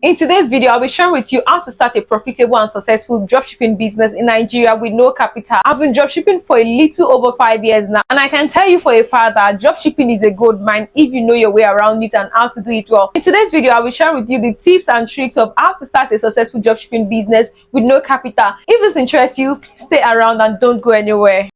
In today's video, I'll be sharing with you how to start a profitable and successful dropshipping business in Nigeria with no capital. I've been dropshipping for a little over 5 years now, and I can tell you for a fact that dropshipping is a gold mine if you know your way around it and how to do it well. In today's video, I'll be sharing with you the tips and tricks of how to start a successful dropshipping business with no capital. If this interests you, stay around and don't go anywhere.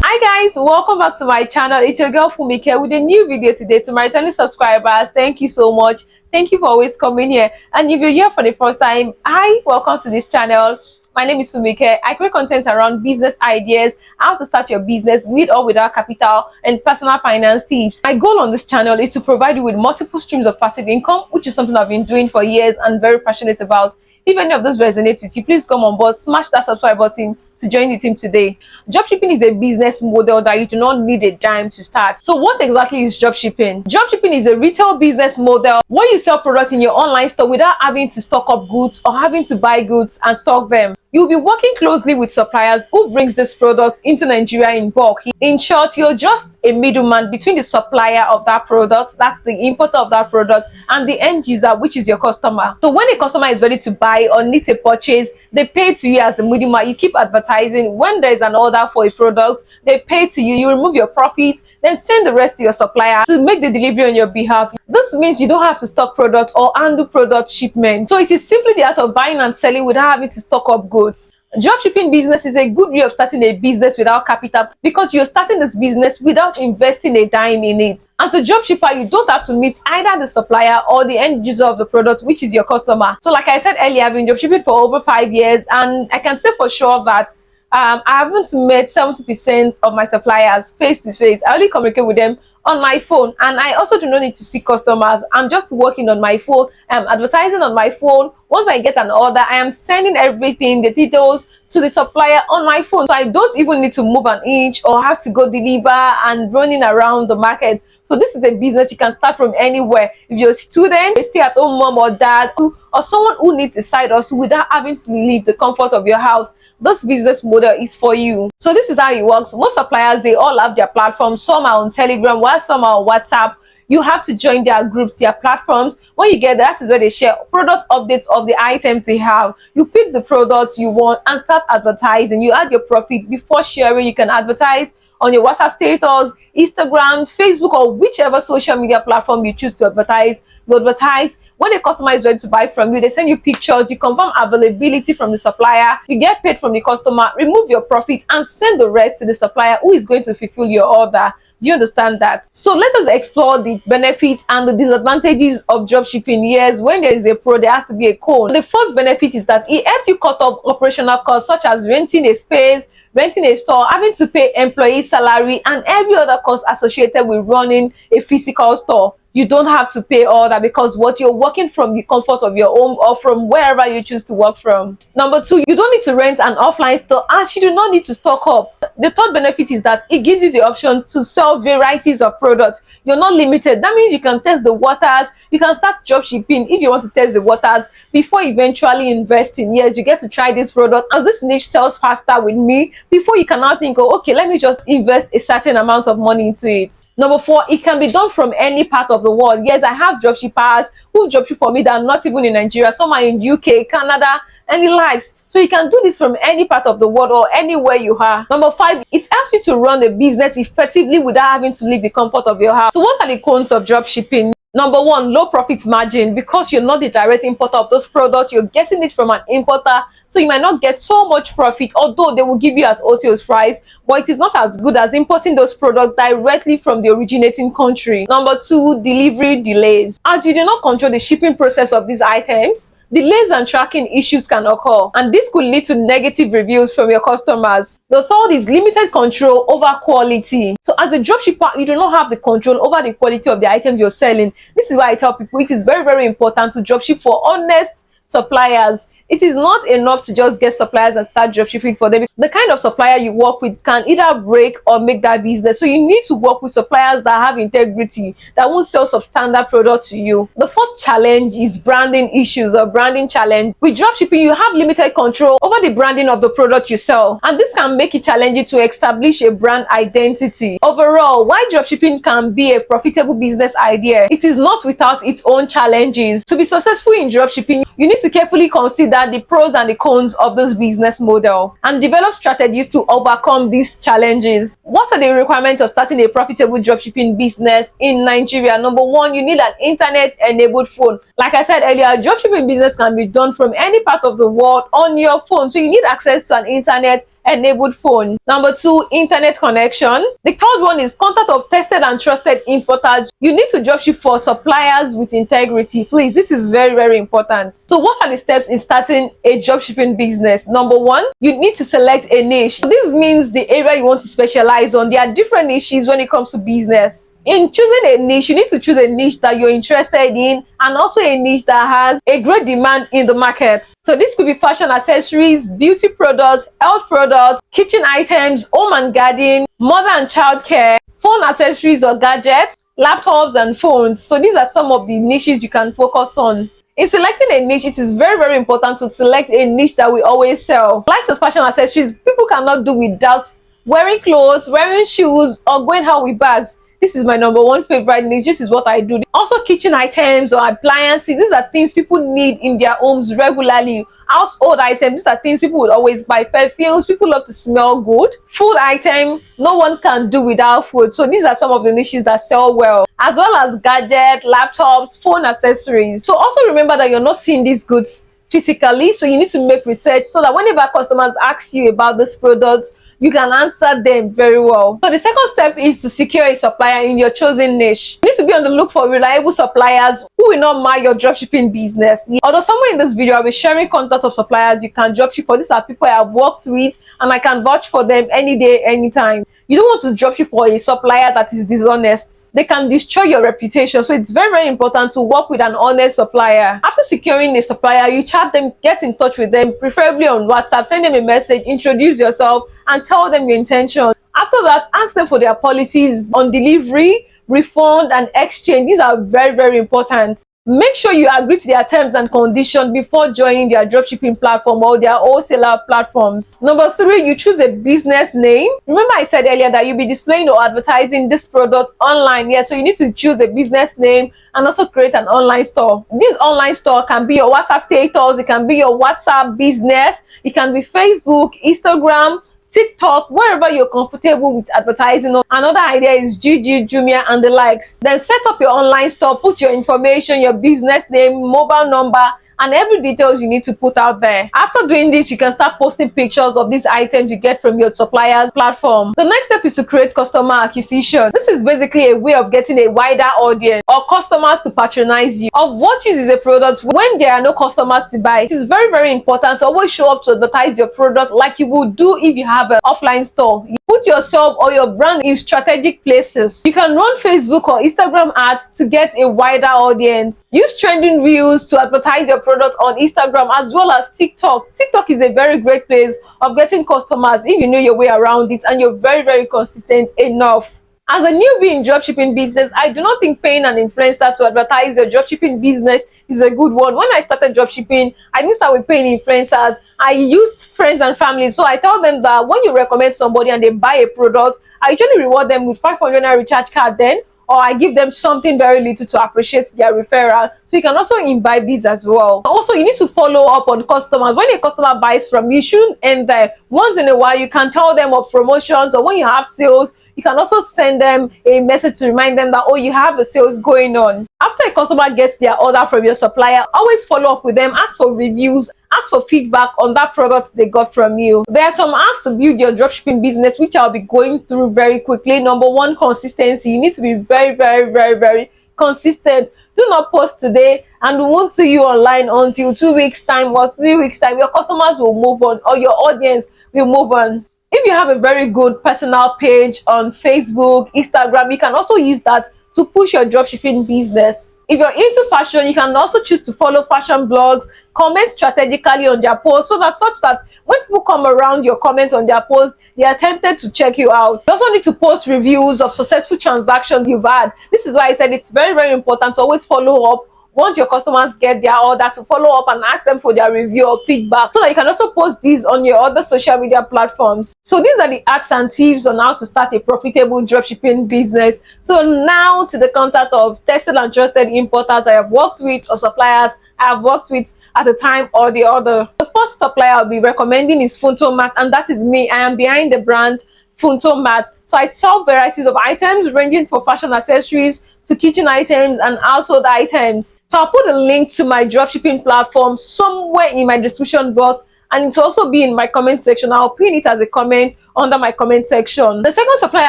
Hi guys, welcome back to my channel. It's your girl Fumike with a new video today. To my returning subscribers, thank you so much. Thank you for always coming here. And if you're here for the first time, hi, welcome to this channel. My name is Fumike. I create content around business ideas, how to start your business with or without capital, and personal finance tips. My goal on this channel is to provide you with multiple streams of passive income, which is something I've been doing for years and very passionate about. If any of those resonates with you, please come on board, smash that subscribe button to join the team today. Dropshipping is a business model that you do not need a dime to start. So what exactly is dropshipping? Dropshipping is a retail business model where you sell products in your online store without having to stock up goods or having to buy goods and stock them. You'll be working closely with suppliers who brings this product into Nigeria in bulk. In short, you're just a middleman between the supplier of that product, that's the importer of that product, and the end user, which is your customer. So when a customer is ready to buy or needs a purchase, they pay to you as the middleman. You keep advertising. When there's an order for a product, they pay to you. You remove your profit, then send the rest to your supplier to make the delivery on your behalf. This means you don't have to stock product or handle product shipment. So it is simply the art of buying and selling without having to stock up goods. Dropshipping business is a good way of starting a business without capital because you're starting this business without investing a dime in it. As a dropshipper, you don't have to meet either the supplier or the end user of the product, which is your customer. So like I said earlier, I've been dropshipping for over 5 years, and I can say for sure that I haven't met 70% of my suppliers face to face. I only communicate with them on my phone, and I also do not need to see customers. I'm just working on my phone. I'm advertising on my phone. Once I get an order, I am sending everything, the details, to the supplier on my phone. So I don't even need to move an inch or have to go deliver and running around the market. So this is a business you can start from anywhere. If you're a student, a stay-at-home mom or dad, or someone who needs a side hustle without having to leave the comfort of your house, this business model is for you. So this is how it works. Most suppliers, they all have their platforms. Some are on Telegram, while some are on WhatsApp. You have to join their groups, their platforms. When you get that is where they share product updates of the items they have. You pick the product you want and start advertising. You add your profit before sharing. You can advertise on your WhatsApp status, Instagram, Facebook, or whichever social media platform you choose to advertise. You advertise. When a customer is ready to buy from you, they send you pictures, you confirm availability from the supplier, you get paid from the customer, remove your profit, and send the rest to the supplier who is going to fulfill your order. Do you understand that? So let us explore the benefits and the disadvantages of dropshipping. Yes, when there is a pro, there has to be a con. The first benefit is that it helps you cut off operational costs such as renting a space, renting a store, having to pay employee salary, and every other cost associated with running a physical store. You don't have to pay all that because what you're working from the comfort of your home or from wherever you choose to work from. Number two, you don't need to rent an offline store and you do not need to stock up. The third benefit is that it gives you the option to sell varieties of products. You're not limited. That means you can test the waters. You can start dropshipping if you want to test the waters before eventually investing. Yes, you get to try this product. As this niche sells faster with me, before you can now think, oh, okay, let me just invest a certain amount of money into it. Number four, it can be done from any part of the world. Yes, I have dropshippers who dropship for me that are not even in Nigeria. Some are in UK, Canada, and the likes. So you can do this from any part of the world or anywhere you are. Number five, it helps you to run a business effectively without having to leave the comfort of your house. So what are the cons of dropshipping? Number one, low profit margin. Because you're not the direct importer of those products, you're getting it from an importer, so you might not get so much profit, although they will give you at wholesale price, but it is not as good as importing those products directly from the originating country. Number two, delivery delays. As you do not control the shipping process of these items, delays and tracking issues can occur, and this could lead to negative reviews from your customers. The third is limited control over quality. So as a dropshipper, you do not have the control over the quality of the items you're selling. This is why I tell people it is very, very important to dropship for honest suppliers. It is not enough to just get suppliers and start dropshipping for them. The kind of supplier you work with can either break or make that business. So you need to work with suppliers that have integrity, that won't sell substandard product to you. The fourth challenge is branding issues or branding challenge. With dropshipping, you have limited control over the branding of the product you sell, and this can make it challenging to establish a brand identity. Overall, why dropshipping can be a profitable business idea, it is not without its own challenges. To be successful in dropshipping, you need to carefully consider the pros and the cons of this business model and develop strategies to overcome these challenges. What are the requirements of starting a profitable dropshipping business in Nigeria? Number one, you need an internet-enabled phone. Like I said earlier, dropshipping business can be done from any part of the world on your phone, so you need access to an internet-enabled phone. Number two, internet connection. The third one is contact of tested and trusted importers. You need to dropship for suppliers with integrity. Please, this is very, very important. So what are the steps in starting a dropshipping business? Number one, you need to select a niche. This means the area you want to specialize on. There are different niches when it comes to business. In choosing a niche, you need to choose a niche that you're interested in, and also a niche that has a great demand in the market. So this could be fashion accessories, beauty products, health products, kitchen items, home and garden, mother and child care, phone accessories or gadgets, laptops and phones. So these are some of the niches you can focus on. In selecting a niche, it is very, very important to select a niche that we always sell. Like the fashion accessories, people cannot do without wearing clothes, wearing shoes, or going out with bags. This is my number one favorite niche. This is what I do. Also, kitchen items or appliances. These are things people need in their homes regularly. Household items. These are things people would always buy. Perfumes. People love to smell good. Food item. No one can do without food. So these are some of the niches that sell well. As well as gadgets, laptops, phone accessories. So also remember that you're not seeing these goods physically. So you need to make research so that whenever customers ask you about this product, you can answer them very well. So the second step is to secure a supplier in your chosen niche. You need to be on the look for reliable suppliers who will not mar your dropshipping business. Although somewhere in this video I'll be sharing contacts of suppliers you can dropship for. These are people I have worked with and I can vouch for them any day, anytime. You don't want to dropship for a supplier that is dishonest. They can destroy your reputation. So it's very, very important to work with an honest supplier. After securing a supplier, you chat them, get in touch with them, preferably on WhatsApp, send them a message, introduce yourself, and tell them your intention. After that, ask them for their policies on delivery, refund, and exchange. These are very, very important. Make sure you agree to their terms and conditions before joining their dropshipping platform or their wholesaler platforms. Number three, you choose a business name. Remember I said earlier that you'll be displaying or advertising this product online. Yeah, so you need to choose a business name and also create an online store. This online store can be your WhatsApp status, it can be your WhatsApp business, it can be Facebook, Instagram, TikTok, wherever you're comfortable with advertising. Another idea is Gigi, Jumia, and the likes. Then set up your online store, put your information, your business name, mobile number, and every details you need to put out there. After doing this, you can start posting pictures of these items you get from your supplier's platform. The next step is to create customer acquisition. This is basically a way of getting a wider audience or customers to patronize you. Of what use is a product when there are no customers to buy? It is very, very important to always show up to advertise your product like you would do if you have an offline store. You put yourself or your brand in strategic places. You can run Facebook or Instagram ads to get a wider audience. Use trending reels to advertise your product on Instagram as well as TikTok. TikTok is a very great place of getting customers if you know your way around it and you're very, very consistent enough. As a newbie in dropshipping business, I do not think paying an influencer to advertise your dropshipping business is a good one. When I started dropshipping, I didn't start with paying influencers. I used friends and family. So I tell them that when you recommend somebody and they buy a product, I usually reward them with 500 naira recharge card then, or I give them something very little to appreciate their referral. So you can also imbibe these as well. Also, you need to follow up on customers. When a customer buys from you, you shouldn't end there. Once in a while, you can tell them of promotions, or when you have sales, you can also send them a message to remind them that, oh, you have a sales going on. After a customer gets their order from your supplier, always follow up with them, ask for reviews, ask for feedback on that product they got from you. There are some hacks to build your dropshipping business, which I'll be going through very quickly. Number one, consistency. You need to be very, very, very, very consistent. Do not post today and we won't see you online until 2 weeks time or 3 weeks time. Your customers will move on, or your audience will move on. If you have a very good personal page on Facebook, Instagram, you can also use that to push your dropshipping business. If you're into fashion, you can also choose to follow fashion blogs, comment strategically on their posts such that when people come around your comments on their posts, they are tempted to check you out. You also need to post reviews of successful transactions you've had. This is why I said it's very, very important to always follow up once your customers get their order, to follow up and ask them for their review or feedback, so that you can also post these on your other social media platforms. So these are the hacks and tips on how to start a profitable dropshipping business. So now to the contact of tested and trusted importers I have worked with, or suppliers I have worked with at a time or the other. The first supplier I'll be recommending is Ciomtacts, and that is me. I am behind the brand Ciomtacts. So I sell varieties of items ranging from fashion accessories to kitchen items and household items. So I'll put a link to my dropshipping platform somewhere in my description box, and it'll also be in my comment section. I'll pin it as a comment under my comment section. The second supplier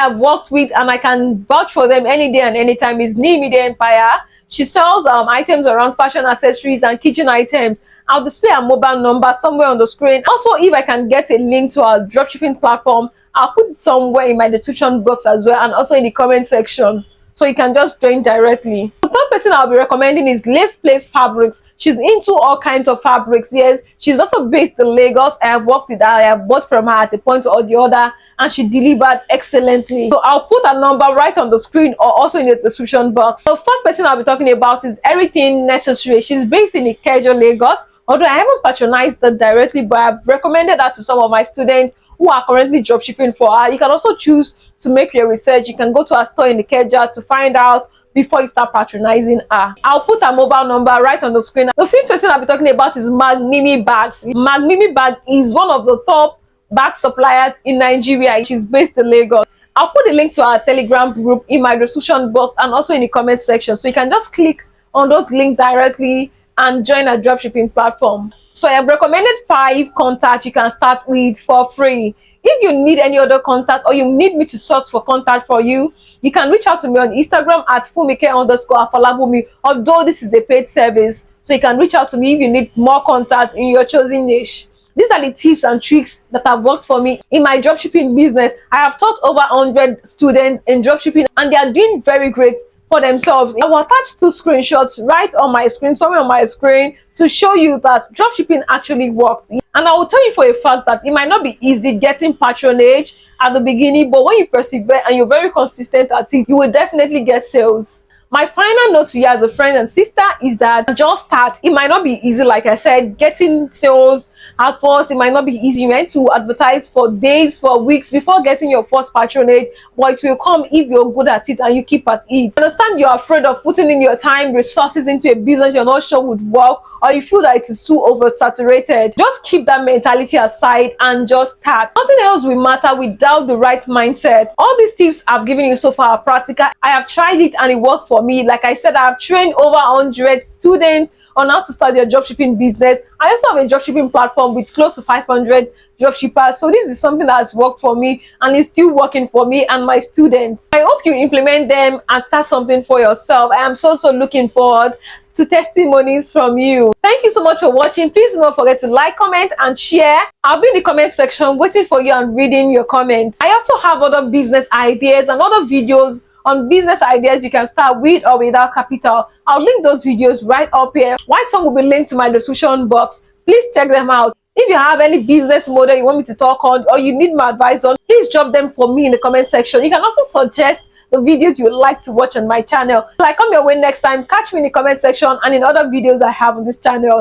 I've worked with, and I can vouch for them any day and anytime, is Media Empire. She sells items around fashion accessories and kitchen items. I'll display a mobile number somewhere on the screen. Also, if I can get a link to our dropshipping platform, I'll put it somewhere in my description box as well, and also in the comment section, so you can just join directly. The third person I'll be recommending is Lace Place Fabrics. She's into all kinds of fabrics. Yes, she's also based in Lagos. I have worked with her. I have bought from her at a point or the other, and she delivered excellently. So I'll put her number right on the screen or also in the description box. The fourth person I'll be talking about is Everything Necessary. She's based in Ikeja, Lagos. Although I haven't patronized her directly, but I've recommended her to some of my students who are currently dropshipping for her. You can also choose to make your research. You can go to our store in Ikeja to find out before you start patronizing her. I'll put her mobile number right on the screen. The fifth person I'll be talking about is Mimi Bags. Mimi Bag is one of the top bag suppliers in Nigeria. She's based in Lagos. I'll put a link to our Telegram group in my description box and also in the comment section, so you can just click on those links directly and join our dropshipping platform. So I have recommended 5 contacts you can start with for free. If you need any other contact, or you need me to source for contact for you, you can reach out to me on Instagram at Funke_Afalabumi, although this is a paid service. So you can reach out to me if you need more contacts in your chosen niche. These are the tips and tricks that have worked for me in my dropshipping business. I have taught over 100 students in dropshipping, and they are doing very great for themselves. I will attach 2 screenshots right on my screen, somewhere on my screen, to show you that dropshipping actually works. And I will tell you for a fact that it might not be easy getting patronage at the beginning, but when you persevere and you're very consistent at it, you will definitely get sales. My final note to you as a friend and sister is that just start. It might not be easy, like I said, getting sales at first. It might not be easy. You need to advertise for days, for weeks before getting your first patronage, but it will come if you're good at it and you keep at it. Understand you're afraid of putting in your time, resources into a business you're not sure would work, or you feel that it is too oversaturated. Just keep that mentality aside and just start. Nothing else will matter without the right mindset. All these tips I've given you so far are practical. I have tried it and it worked for me. Like I said, I have trained over 100 students on how to start your dropshipping business. I also have a dropshipping platform with close to 500 dropshippers. So this is something that has worked for me and is still working for me and my students. I hope you implement them and start something for yourself. I am so looking forward to testimonies from you. Thank you so much for watching. Please do not forget to like, comment and share. I'll be in the comment section waiting for you and reading your comments. I also have other business ideas and other videos on business ideas you can start with or without capital. I'll link those videos right up here, while some will be linked to my description box. Please check them out. If you have any business model you want me to talk on, or you need my advice on, please drop them for me in the comment section. You can also suggest the videos you would like to watch on my channel. So I come your way next time. Catch me in the comment section and in other videos I have on this channel.